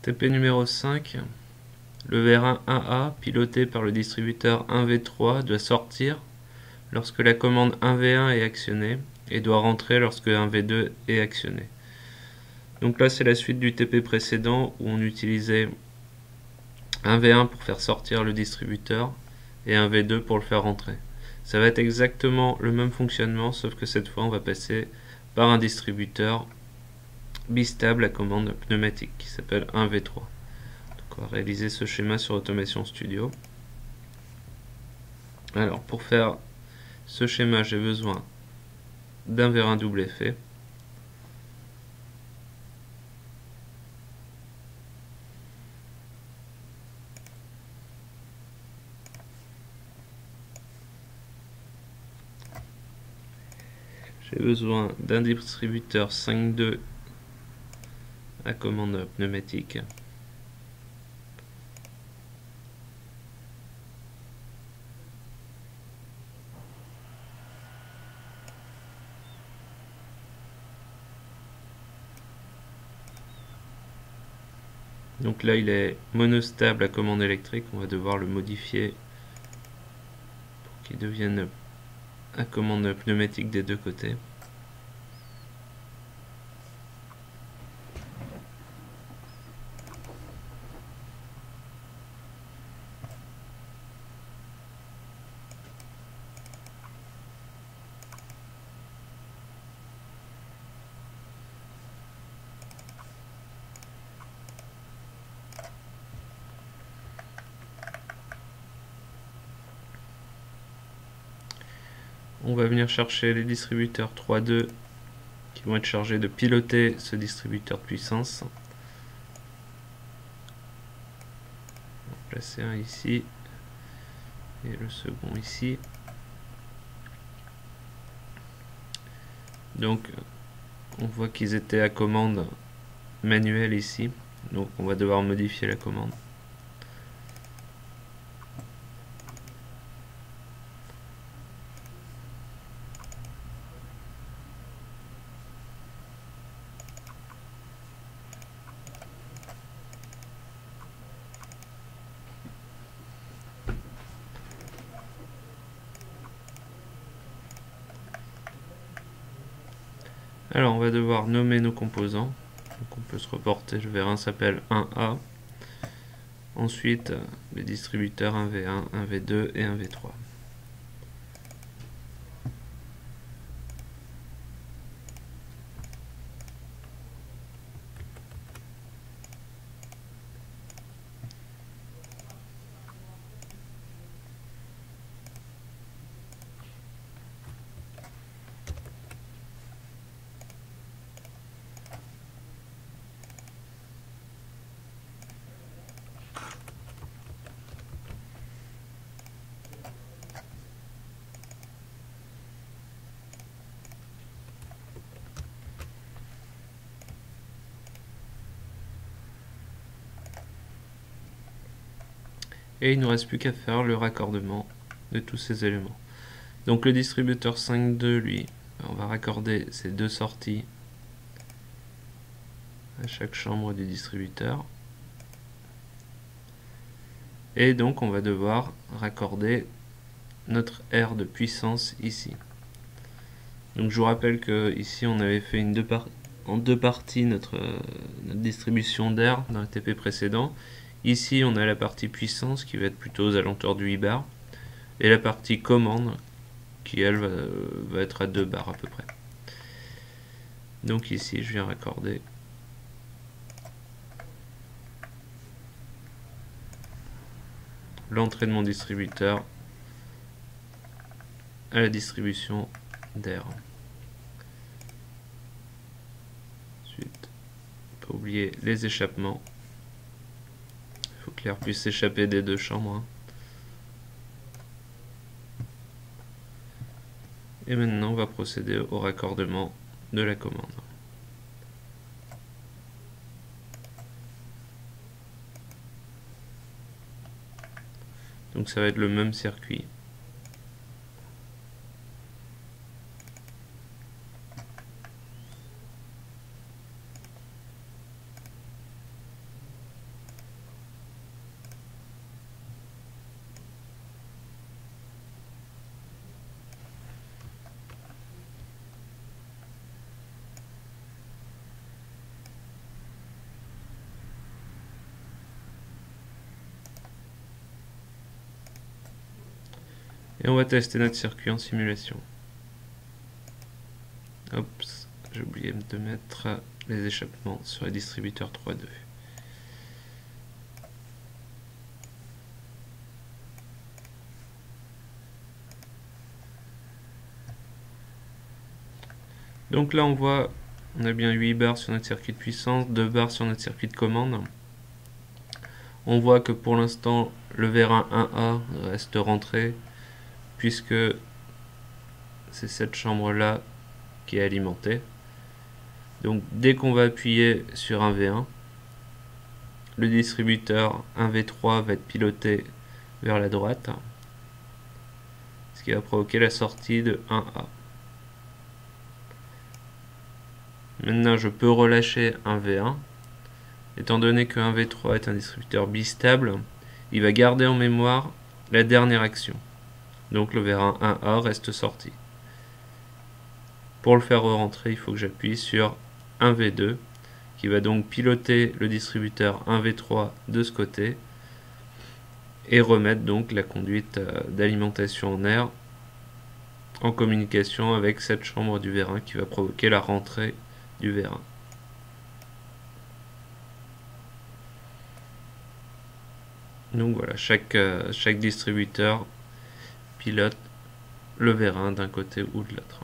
TP numéro 5. Le VR1 AA, piloté par le distributeur 1V3, doit sortir lorsque la commande 1V1 est actionnée et doit rentrer lorsque 1V2 est actionné. Donc là, c'est la suite du TP précédent où on utilisait 1V1 pour faire sortir le distributeur et 1V2 pour le faire rentrer. Ça va être exactement le même fonctionnement, sauf que cette fois, on va passer par un distributeur bistable à commande pneumatique qui s'appelle 1V3. Donc on va réaliser ce schéma sur Automation Studio. Alors pour faire ce schéma, j'ai besoin d'un VR1 double effet. J'ai besoin d'un distributeur 5.2 à commande pneumatique. Donc là, il est monostable à commande électrique. On va devoir le modifier pour qu'il devienne à commande pneumatique des deux côtés. On va venir chercher les distributeurs 3.2 qui vont être chargés de piloter ce distributeur de puissance. On va placer un ici et le second ici. Donc on voit qu'ils étaient à commande manuelle ici, donc on va devoir modifier la commande. Alors on va devoir nommer nos composants. Donc on peut se reporter, le VR1 s'appelle 1A. Ensuite les distributeurs 1V1, 1V2 et 1V3. Et il ne nous reste plus qu'à faire le raccordement de tous ces éléments. Donc le distributeur 5.2, lui, on va raccorder ces deux sorties à chaque chambre du distributeur. Et donc on va devoir raccorder notre R de puissance ici. Donc je vous rappelle que ici on avait fait en deux parties notre distribution d'air dans le TP précédent. Ici on a la partie puissance qui va être plutôt aux alentours du 8 bars et la partie commande qui elle va être à 2 bars à peu près. Donc ici je viens raccorder l'entrée de mon distributeur à la distribution d'air. Ensuite, pas oublier les échappements. Il faut que l'air puisse s'échapper des deux chambres. Et maintenant, on va procéder au raccordement de la commande. Donc ça va être le même circuit. Et on va tester notre circuit en simulation. Oups, j'ai oublié de mettre les échappements sur les distributeurs 3.2. Donc là on voit, on a bien 8 barres sur notre circuit de puissance, 2 barres sur notre circuit de commande. On voit que pour l'instant le vérin 1A reste rentré puisque c'est cette chambre là qui est alimentée. Donc dès qu'on va appuyer sur un V1, le distributeur 1V3 va être piloté vers la droite, ce qui va provoquer la sortie de 1A. Maintenant je peux relâcher un V1. Étant donné que 1V3 est un distributeur bistable, il va garder en mémoire la dernière action. Donc le vérin 1A reste sorti. Pour le faire rentrer, il faut que j'appuie sur 1V2 qui va donc piloter le distributeur 1V3 de ce côté et remettre donc la conduite d'alimentation en air en communication avec cette chambre du vérin qui va provoquer la rentrée du vérin. Donc voilà, chaque distributeur pilote le vérin d'un côté ou de l'autre.